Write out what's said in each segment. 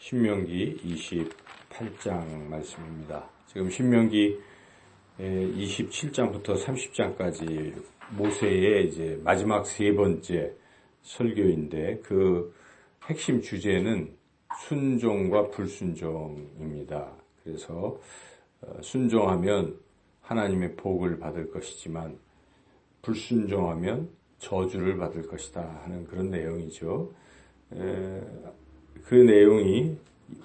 신명기 28장 말씀입니다. 지금 신명기 27장부터 30장까지 모세의 이제 마지막 세 번째 설교인데 그 핵심 주제는 순종과 불순종입니다. 그래서 순종하면 하나님의 복을 받을 것이지만 불순종하면 저주를 받을 것이다 하는 그런 내용이죠. 그 내용이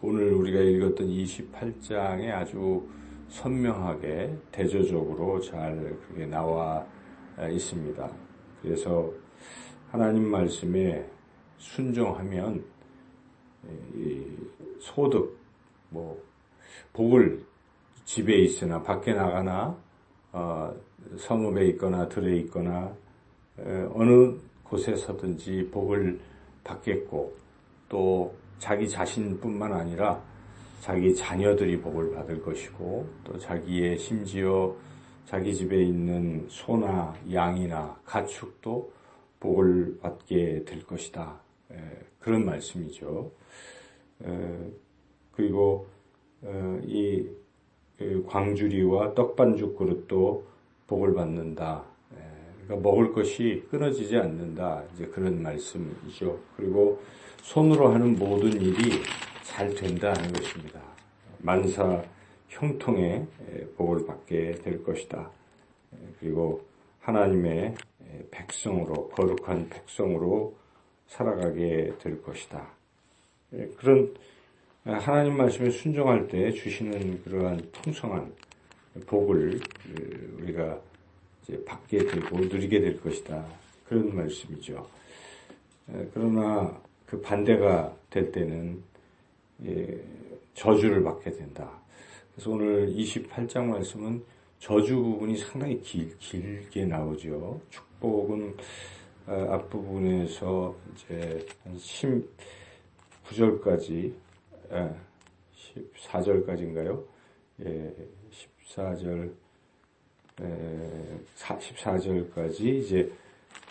오늘 우리가 읽었던 28장에 아주 선명하게 대조적으로 잘 그게 나와 있습니다. 그래서 하나님 말씀에 순종하면 소득, 복을 집에 있으나 밖에 나가나 성읍에 있거나 들에 있거나 어느 곳에서든지 복을 받겠고 또 자기 자신뿐만 아니라 자기 자녀들이 복을 받을 것이고 또 자기의 심지어 자기 집에 있는 소나 양이나 가축도 복을 받게 될 것이다. 그런 말씀이죠. 그리고 이 광주리와 떡반죽 그릇도 복을 받는다. 그러니까 먹을 것이 끊어지지 않는다. 이제 그런 말씀이죠. 그리고 손으로 하는 모든 일이 잘 된다는 것입니다. 만사 형통에 복을 받게 될 것이다. 그리고 하나님의 백성으로 거룩한 백성으로 살아가게 될 것이다. 그런 하나님 말씀에 순종할 때 주시는 그러한 풍성한 복을 우리가 이제 받게 되고 누리게 될 것이다. 그런 말씀이죠. 그러나 그 반대가 될 때는 저주를 받게 된다. 그래서 오늘 28장 말씀은 저주 부분이 상당히 길게 나오죠. 축복은 앞부분에서 이제 한 19절까지 14절까지인가요? 14절까지 이제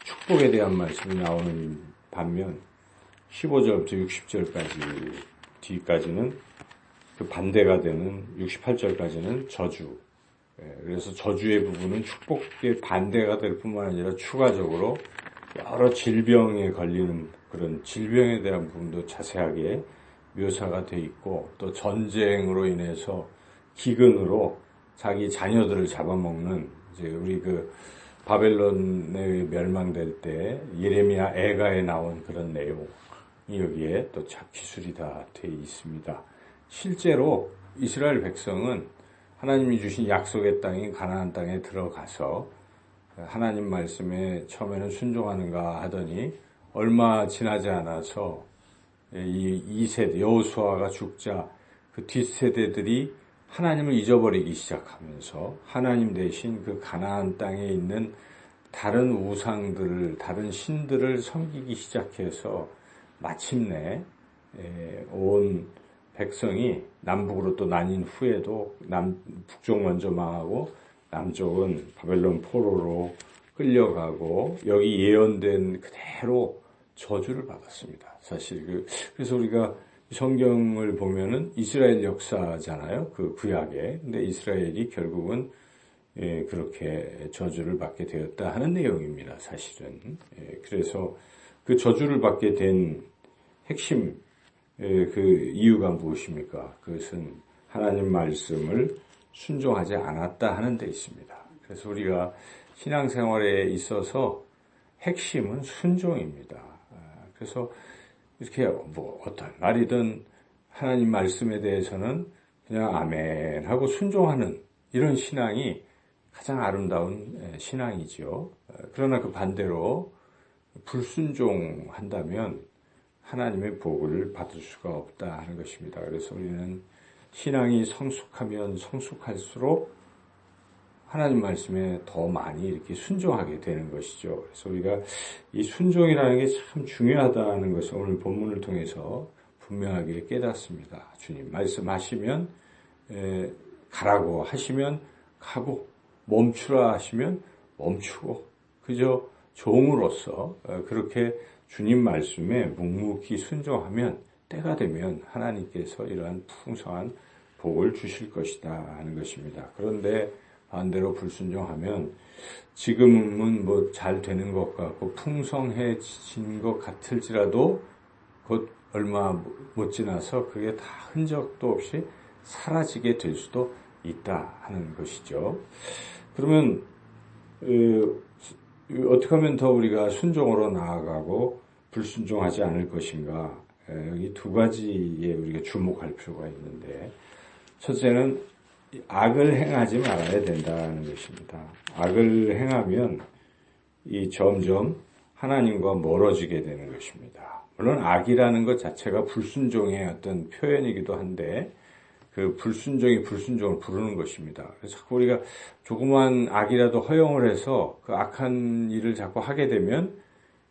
축복에 대한 말씀이 나오는 반면 15절부터 60절까지 뒤까지는 그 반대가 되는 68절까지는 저주. 그래서 저주의 부분은 축복의 반대가 될 뿐만 아니라 추가적으로 여러 질병에 걸리는 그런 질병에 대한 부분도 자세하게 묘사가 돼 있고 또 전쟁으로 인해서 기근으로 자기 자녀들을 잡아먹는 이제 우리 그 바벨론에 멸망될 때 예레미야 애가에 나온 그런 내용이 여기에 또 기술이 다 돼 있습니다. 실제로 이스라엘 백성은 하나님이 주신 약속의 땅인 가나안 땅에 들어가서 하나님 말씀에 처음에는 순종하는가 하더니 얼마 지나지 않아서 이 세대 여호수아가 죽자 그 뒷세대들이 하나님을 잊어버리기 시작하면서 하나님 대신 그 가나안 땅에 있는 다른 우상들을 다른 신들을 섬기기 시작해서 마침내 온 백성이 남북으로 또 나뉜 후에도 북쪽 먼저 망하고 남쪽은 바벨론 포로로 끌려가고 여기 예언된 그대로 저주를 받았습니다. 사실 그래서 우리가 성경을 보면은 이스라엘 역사잖아요. 그 구약에. 근데 이스라엘이 결국은 그렇게 저주를 받게 되었다 하는 내용입니다. 사실은. 그래서 그 저주를 받게 된 핵심 그 이유가 무엇입니까? 그것은 하나님 말씀을 순종하지 않았다 하는 데 있습니다. 그래서 우리가 신앙생활에 있어서 핵심은 순종입니다. 그래서 이렇게 어떤 말이든 하나님 말씀에 대해서는 그냥 아멘 하고 순종하는 이런 신앙이 가장 아름다운 신앙이죠. 그러나 그 반대로 불순종한다면 하나님의 복을 받을 수가 없다 하는 것입니다. 그래서 우리는 신앙이 성숙하면 성숙할수록 하나님 말씀에 더 많이 이렇게 순종하게 되는 것이죠. 그래서 우리가 이 순종이라는 게 참 중요하다는 것을 오늘 본문을 통해서 분명하게 깨닫습니다. 주님 말씀하시면 가라고 하시면 가고 멈추라 하시면 멈추고 그저 종으로서 그렇게 주님 말씀에 묵묵히 순종하면 때가 되면 하나님께서 이러한 풍성한 복을 주실 것이다 하는 것입니다. 그런데 반대로 불순종하면 지금은 뭐 잘 되는 것 같고 풍성해진 것 같을지라도 곧 얼마 못 지나서 그게 다 흔적도 없이 사라지게 될 수도 있다 하는 것이죠. 그러면 어떻게 하면 더 우리가 순종으로 나아가고 불순종하지 않을 것인가? 여기 두 가지에 우리가 주목할 필요가 있는데, 첫째는 악을 행하지 말아야 된다는 것입니다. 악을 행하면 점점 하나님과 멀어지게 되는 것입니다. 물론 악이라는 것 자체가 불순종의 어떤 표현이기도 한데, 그 불순종이 불순종을 부르는 것입니다. 그래서 자꾸 우리가 조그만 악이라도 허용을 해서 그 악한 일을 자꾸 하게 되면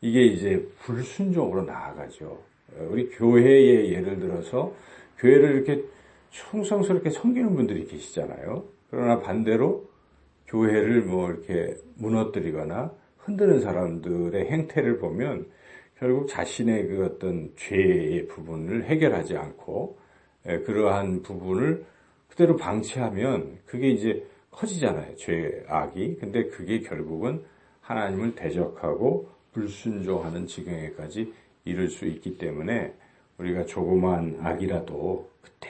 이게 이제 불순종으로 나아가죠. 우리 교회에 예를 들어서 교회를 이렇게 충성스럽게 섬기는 분들이 계시잖아요. 그러나 반대로 교회를 뭐 이렇게 무너뜨리거나 흔드는 사람들의 행태를 보면 결국 자신의 그 어떤 죄의 부분을 해결하지 않고 그러한 부분을 그대로 방치하면 그게 이제 커지잖아요. 죄, 악이. 근데 그게 결국은 하나님을 대적하고 불순종하는 지경에까지 이를 수 있기 때문에 우리가 조그만 악이라도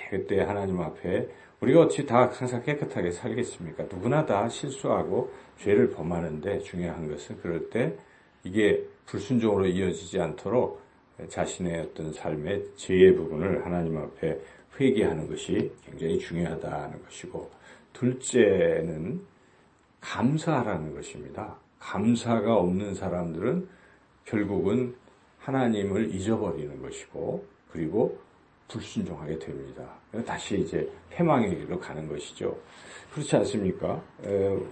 그때 하나님 앞에 우리가 어찌 다 항상 깨끗하게 살겠습니까? 누구나 다 실수하고 죄를 범하는데 중요한 것은 그럴 때 이게 불순종으로 이어지지 않도록 자신의 어떤 삶의 죄의 부분을 하나님 앞에 회개하는 것이 굉장히 중요하다는 것이고, 둘째는 감사하라는 것입니다. 감사가 없는 사람들은 결국은 하나님을 잊어버리는 것이고, 그리고 불순종하게 됩니다. 다시 이제 패망의 길로 가는 것이죠. 그렇지 않습니까?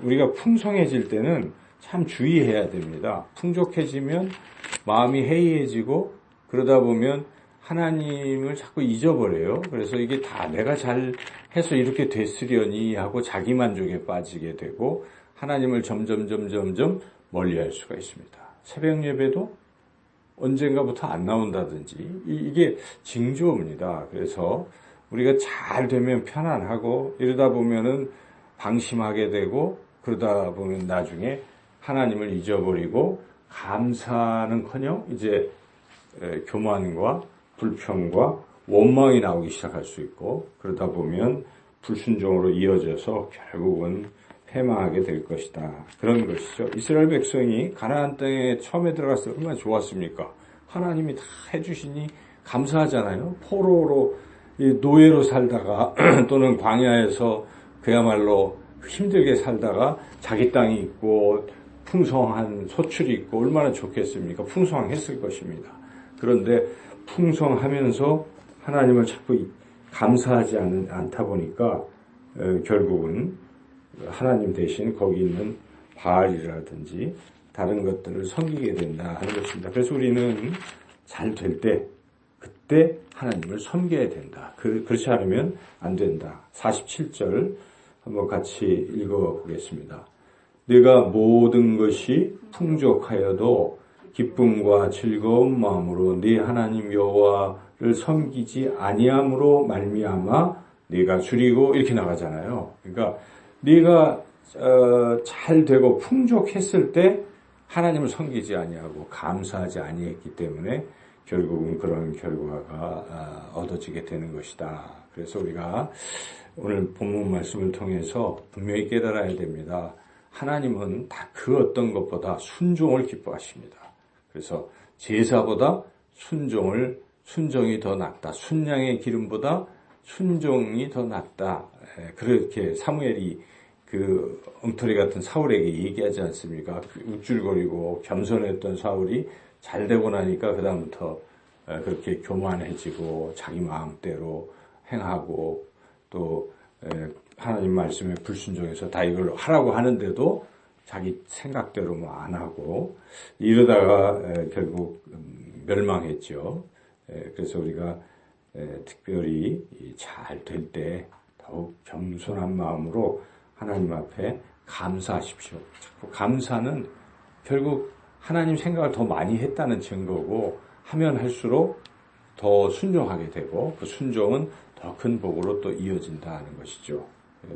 우리가 풍성해질 때는 참 주의해야 됩니다. 풍족해지면 마음이 해이해지고 그러다 보면 하나님을 자꾸 잊어버려요. 그래서 이게 다 내가 잘 해서 이렇게 됐으려니 하고 자기 만족에 빠지게 되고 하나님을 점점 멀리할 수가 있습니다. 새벽 예배도 언젠가부터 안 나온다든지 이게 징조입니다. 그래서 우리가 잘 되면 편안하고 이러다 보면은 방심하게 되고 그러다 보면 나중에 하나님을 잊어버리고 감사는커녕 이제 교만과 불평과 원망이 나오기 시작할 수 있고 그러다 보면 불순종으로 이어져서 결국은 패망하게 될 것이다. 그런 것이죠. 이스라엘 백성이 가나안 땅에 처음에 들어갔을 때 얼마나 좋았습니까? 하나님이 다 해주시니 감사하잖아요. 포로로 노예로 살다가 또는 광야에서 그야말로 힘들게 살다가 자기 땅이 있고 풍성한 소출이 있고 얼마나 좋겠습니까? 풍성했을 것입니다. 그런데 풍성하면서 하나님을 자꾸 감사하지 않다 보니까 결국은 하나님 대신 거기 있는 바알이라든지 다른 것들을 섬기게 된다 하는 것입니다. 그래서 우리는 잘 될 때 그때 하나님을 섬겨야 된다. 그렇지 않으면 안 된다. 47절 한번 같이 읽어보겠습니다. 내가 모든 것이 풍족하여도 기쁨과 즐거운 마음으로 네 하나님 여호와를 섬기지 아니함으로 말미암아 네가 줄이고 이렇게 나가잖아요. 그러니까 네가 잘 되고 풍족했을 때 하나님을 섬기지 아니하고 감사하지 아니했기 때문에 결국은 그런 결과가 얻어지게 되는 것이다. 그래서 우리가 오늘 본문 말씀을 통해서 분명히 깨달아야 됩니다. 하나님은 다 그 어떤 것보다 순종을 기뻐하십니다. 그래서 제사보다 순종이 더 낫다. 순양의 기름보다 순종이 더 낫다. 그렇게 사무엘이 그 엉터리 같은 사울에게 얘기하지 않습니까? 우쭐거리고 겸손했던 사울이 잘 되고 나니까 그다음부터 그렇게 교만해지고 자기 마음대로 행하고 또 하나님 말씀에 불순종해서 다 이걸 하라고 하는데도 자기 생각대로 뭐 안 하고 이러다가 결국 멸망했죠. 그래서 우리가 특별히 잘 될 때 더욱 겸손한 마음으로 하나님 앞에 감사하십시오. 자꾸 감사는 결국 하나님 생각을 더 많이 했다는 증거고 하면 할수록 더 순종하게 되고 그 순종은 더 큰 복으로 또 이어진다 하는 것이죠.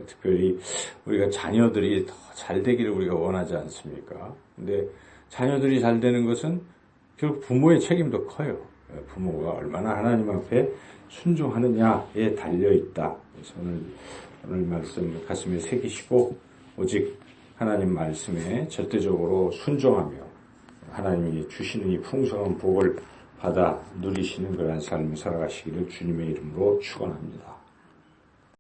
특별히 우리가 자녀들이 더 잘 되기를 우리가 원하지 않습니까? 근데 자녀들이 잘 되는 것은 결국 부모의 책임도 커요. 부모가 얼마나 하나님 앞에 순종하느냐에 달려있다. 그래서 오늘 말씀 가슴에 새기시고 오직 하나님 말씀에 절대적으로 순종하며 하나님이 주시는 이 풍성한 복을 받아 누리시는 그러한 삶을 살아가시기를 주님의 이름으로 축원합니다.